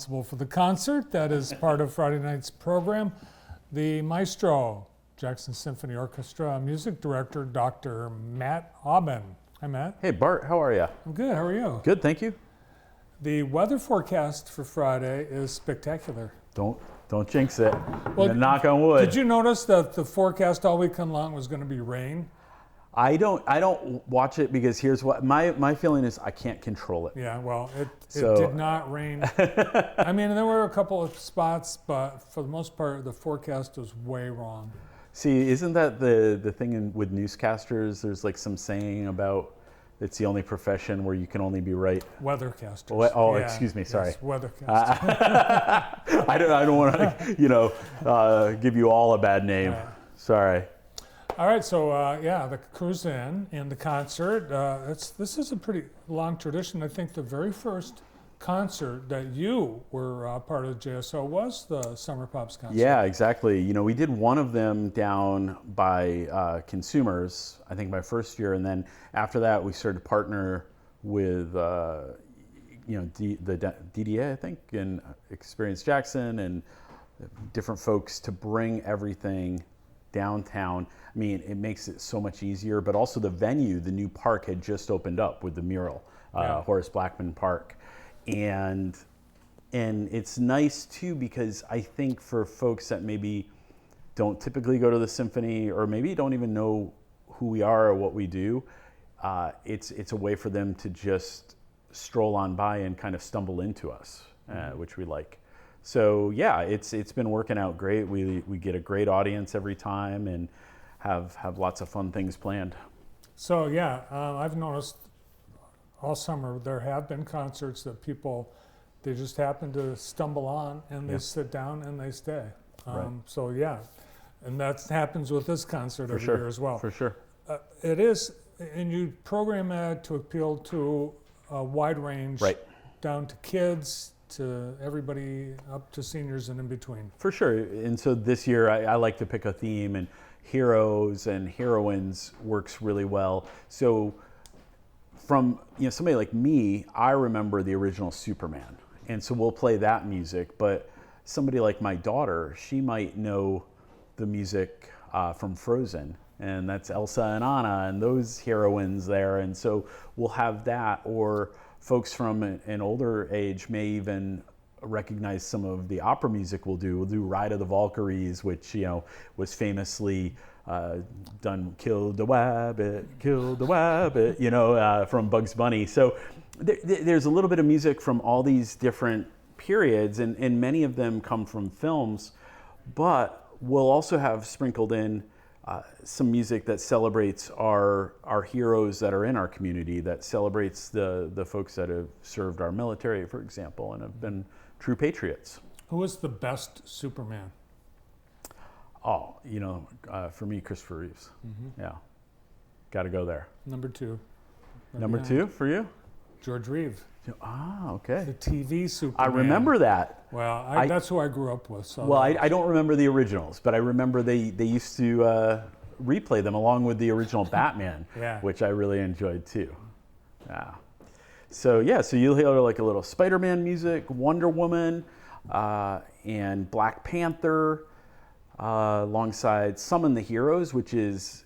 responsible for the concert that is part of Friday night's program, the maestro, Jackson Symphony Orchestra music director, Dr. Matt Aubin. Hi, Matt. Hey, Bart, how are you? I'm good. How are you? Good, thank you. The weather forecast for Friday is spectacular. Don't jinx it. Well, knock on wood. Did you notice that the forecast all weekend long was going to be rain? I don't watch it because here's what my feeling is: I can't control it. Yeah, well, it did not rain. I mean, there were a couple of spots, but for the most part, the forecast was way wrong. See, isn't that the thing with newscasters? There's like some saying about it's the only profession where you can only be right. Weathercasters. Yeah, excuse me, sorry. Yes, weathercasters. I don't want to, give you all a bad name. Yeah. Sorry. All right, so the cruise in and the concert. This is a pretty long tradition. I think the very first concert that you were part of JSO was the Summer Pops concert. Yeah, exactly. We did one of them down by Consumers, I think my first year, and then after that we started to partner with the DDA, I think, and Experience Jackson and different folks to bring everything downtown. I mean, it makes it so much easier, but also the venue, the new park had just opened up with the mural, Horace Blackman Park. And it's nice too, because I think for folks that maybe don't typically go to the symphony or maybe don't even know who we are or what we do, it's a way for them to just stroll on by and kind of stumble into us, which we like. So yeah, it's been working out great. We get a great audience every time and have lots of fun things planned. So yeah, I've noticed all summer there have been concerts that they just happen to stumble on and they sit down and they stay. Right. So yeah, and that happens with this concert every year as well. For sure. It is, and you program it to appeal to a wide range, right, down to kids, to everybody up to seniors and in between. For sure. And so this year I like to pick a theme, and heroes and heroines works really well. So from somebody like me, I remember the original Superman, and so we'll play that music. But somebody like my daughter, she might know the music from Frozen, and that's Elsa and Anna and those heroines there, and so we'll have that. Or folks from an older age may even recognize some of the opera music we'll do. We'll do Ride of the Valkyries, which was famously done Kill the Wabbit, from Bugs Bunny. So there's a little bit of music from all these different periods, and many of them come from films, but we'll also have sprinkled in some music that celebrates our heroes that are in our community, that celebrates the folks that have served our military, for example, and have been true patriots. Who was the best Superman? Oh, for me, Christopher Reeves. Mm-hmm. Yeah, got to go there. Number two. Number two for you? George Reeves. Ah, okay. The TV Superman. I remember that. Well, that's who I grew up with. So well, I don't remember the originals, but I remember they used to replay them along with the original Batman, which I really enjoyed too. Yeah. So you'll hear like a little Spider-Man music, Wonder Woman, and Black Panther, alongside Summon the Heroes, which is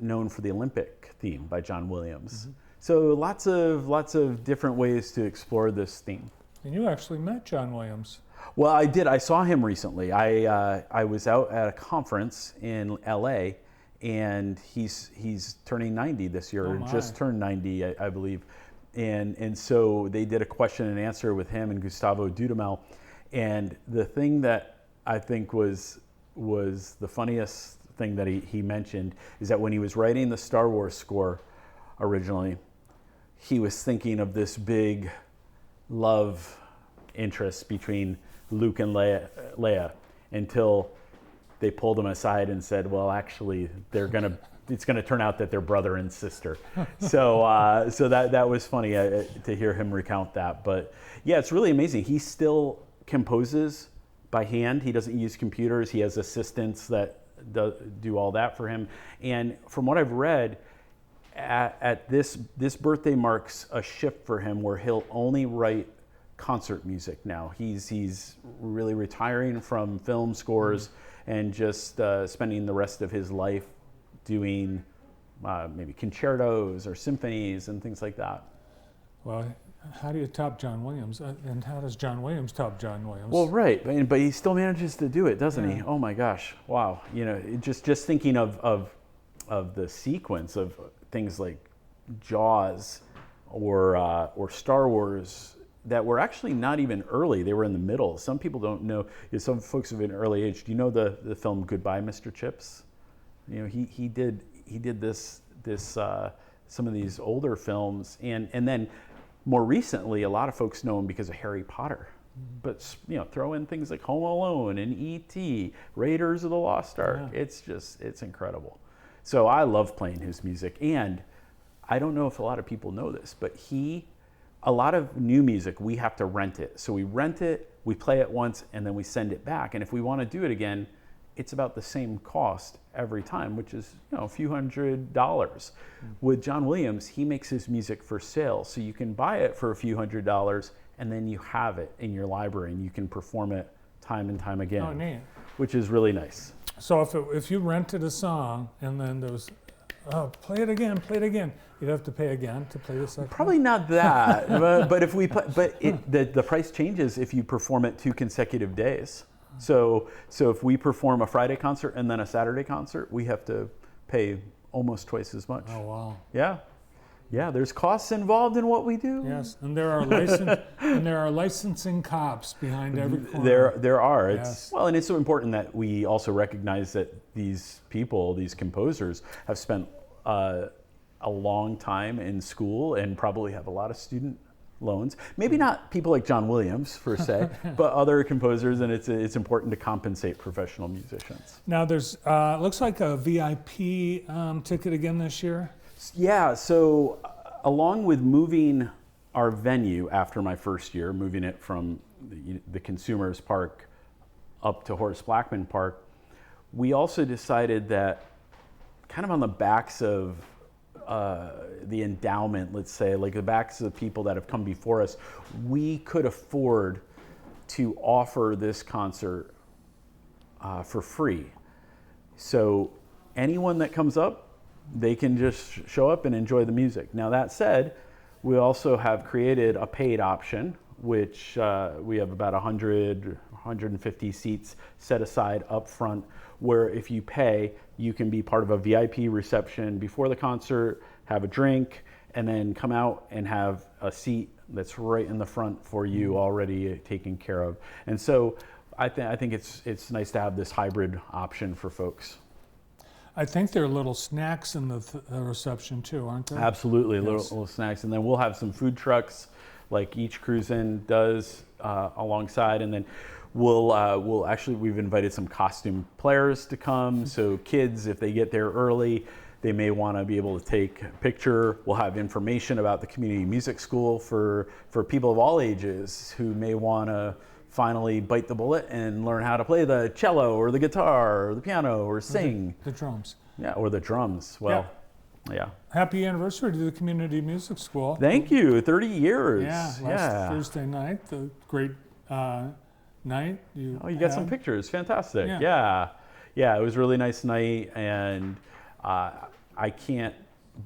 known for the Olympic theme by John Williams. Mm-hmm. So lots of different ways to explore this theme. And you actually met John Williams. Well, I did. I saw him recently. I was out at a conference in LA, and he's turning 90 this year, or just turned 90, I believe. And so they did a question and answer with him and Gustavo Dudamel. And the thing that I think was the funniest thing that he mentioned is that when he was writing the Star Wars score originally, he was thinking of this big love interest between Luke and Leia until they pulled him aside and said, well, actually, it's gonna turn out that they're brother and sister. So that was funny to hear him recount that. But yeah, it's really amazing. He still composes by hand. He doesn't use computers. He has assistants that do all that for him. And from what I've read, at this birthday marks a shift for him where he'll only write concert music now. He's really retiring from film scores and just spending the rest of his life doing maybe concertos or symphonies and things like that. Well, how do you top John Williams? And how does John Williams top John Williams? Well, right, but he still manages to do it, doesn't he? Yeah. Oh my gosh, wow! You know, just thinking of the sequence of things like Jaws or Star Wars that were actually not even early; they were in the middle. Some people don't know. Some folks have been early age. Do you know the film Goodbye, Mr. Chips? You know, he did this some of these older films, and then more recently, a lot of folks know him because of Harry Potter. But you know, throw in things like Home Alone and E.T., Raiders of the Lost Ark. Yeah. It's incredible. So I love playing his music, and I don't know if a lot of people know this, but a lot of new music, we have to rent it. So we rent it, we play it once, and then we send it back. And if we want to do it again, it's about the same cost every time, which is, you know, a few $100s. With John Williams, he makes his music for sale, so you can buy it for a few $100s, and then you have it in your library, and you can perform it time and time again. Oh, neat. Which is really nice. So if you rented a song and then there was, play it again, you'd have to pay again to play the second. Probably not that, but if we play, the price changes if you perform it 2 consecutive days. So if we perform a Friday concert and then a Saturday concert, we have to pay almost twice as much. Oh, wow. Yeah, there's costs involved in what we do. Yes, and there are licensing cops behind every corner. There are. Yes. Well, and it's so important that we also recognize that these people, these composers, have spent a long time in school and probably have a lot of student loans. Maybe not people like John Williams per se, but other composers, and it's important to compensate professional musicians. Now there's looks like a VIP ticket again this year. Yeah, so along with moving our venue after my first year, moving it from the Consumers Park up to Horace Blackman Park, we also decided that kind of on the backs of the endowment, let's say, like the backs of the people that have come before us, we could afford to offer this concert for free. So anyone that comes up, they can just show up and enjoy the music. Now that said, we also have created a paid option, which we have about 150 seats set aside up front, where if you pay, you can be part of a VIP reception before the concert, have a drink, and then come out and have a seat that's right in the front for you already taken care of. And so I think it's nice to have this hybrid option for folks. I think there are little snacks in the reception too, aren't there? Absolutely, yes. little snacks. And then we'll have some food trucks like each cruise-in does alongside. And then we've invited some costume players to come. So kids, if they get there early, they may want to be able to take a picture. We'll have information about the community music school for people of all ages who may want to finally bite the bullet and learn how to play the cello or the guitar or the piano or sing. The drums. Yeah, or the drums. Well, yeah. Happy anniversary to the Community Music School. Thank you. 30 years. Yeah, last Thursday night, the great night. You got some pictures. Fantastic. Yeah, it was a really nice night, and I can't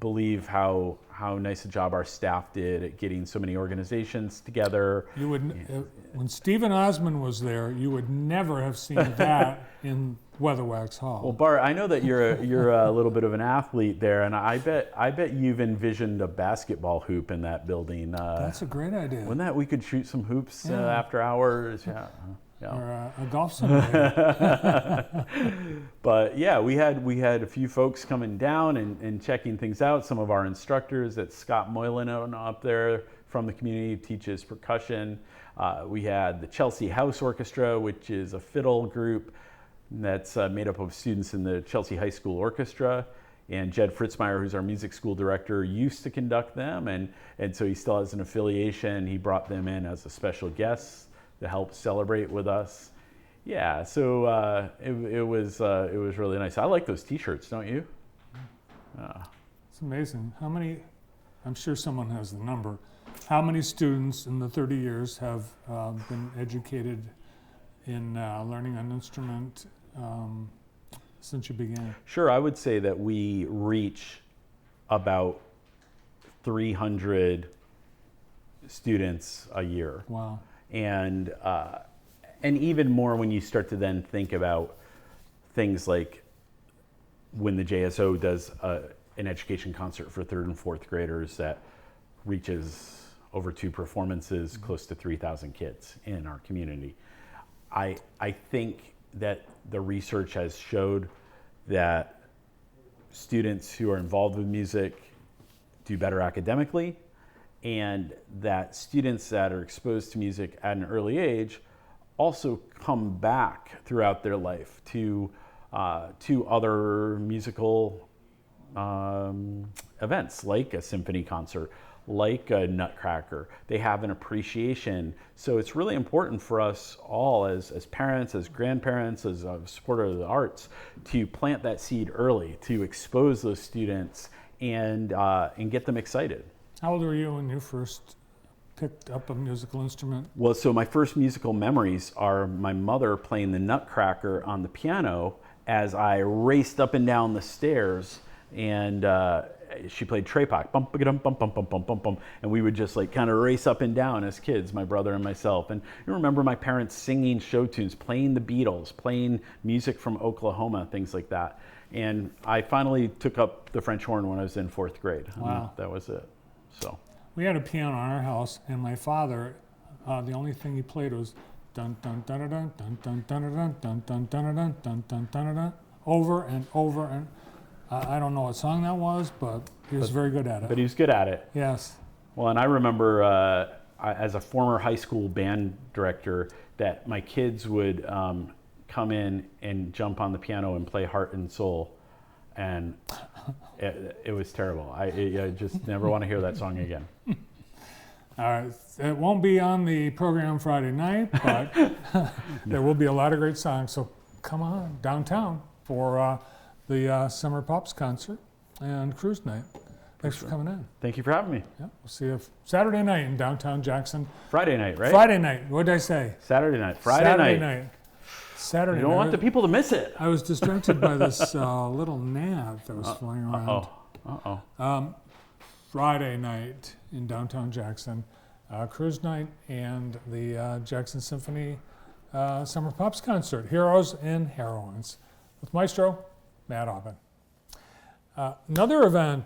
believe how nice a job our staff did at getting so many organizations together. You would, when Stephen Osmond was there, you would never have seen that in Weatherwax Hall. Well, Bart, I know that you're a little bit of an athlete there, and I bet you've envisioned a basketball hoop in that building. That's a great idea. Wouldn't that we could shoot some hoops after hours? Yeah. Or a golf simulator. But yeah, we had a few folks coming down and checking things out. Some of our instructors, that Scott Moylan up there from the community, teaches percussion. We had the Chelsea House Orchestra, which is a fiddle group that's made up of students in the Chelsea High School Orchestra. And Jed Fritzmeyer, who's our music school director, used to conduct them, and so he still has an affiliation. He brought them in as a special guest to help celebrate with us. Yeah, so it was really nice. I like those T-shirts, don't you? It's amazing. How many? I'm sure someone has the number. How many students in the 30 years have been educated in learning an instrument since you began? Sure, I would say that we reach about 300 students a year. Wow. And even more when you start to then think about things like when the JSO does an education concert for 3rd and 4th graders that reaches over 2 performances, close to 3,000 kids in our community. I think that the research has showed that students who are involved with music do better academically, and that students that are exposed to music at an early age also come back throughout their life to other musical events, like a symphony concert, like a Nutcracker. They have an appreciation. So it's really important for us all as parents, as grandparents, as a supporter of the arts, to plant that seed early, to expose those students and get them excited. How old were you when you first picked up a musical instrument? Well, so my first musical memories are my mother playing the Nutcracker on the piano as I raced up and down the stairs, and she played Trepak, bum bum bum bum bum bum bum bum, and we would just like kind of race up and down as kids, my brother and myself. And I remember my parents singing show tunes, playing the Beatles, playing music from Oklahoma, things like that. And I finally took up the French horn when I was in 4th grade. Wow. That was it. So we had a piano in our house, and my father, the only thing he played was dun dun dun dun dun dun dun dun dun dun dun dun dun dun dun dun, over and over and. I don't know what song that was, but he was very good at it. But he was good at it. Yes. Well, and I remember as a former high school band director that my kids would come in and jump on the piano and play Heart and Soul, and it was terrible. I just never want to hear that song again. It won't be on the program Friday night, but there will be a lot of great songs. So come on downtown for the Summer Pops concert and cruise night. Thanks for coming in. Thank you for having me. Yeah, we'll see you Saturday night in downtown Jackson. Friday night, right? Friday night. What did I say? Saturday night. Friday Saturday night. Saturday night. You don't want the people to miss it. I was distracted by this little gnat that was flying around. Friday night in downtown Jackson, cruise night and the Jackson Symphony Summer Pops concert, Heroes and Heroines, with Maestro Matt Aubin. Another event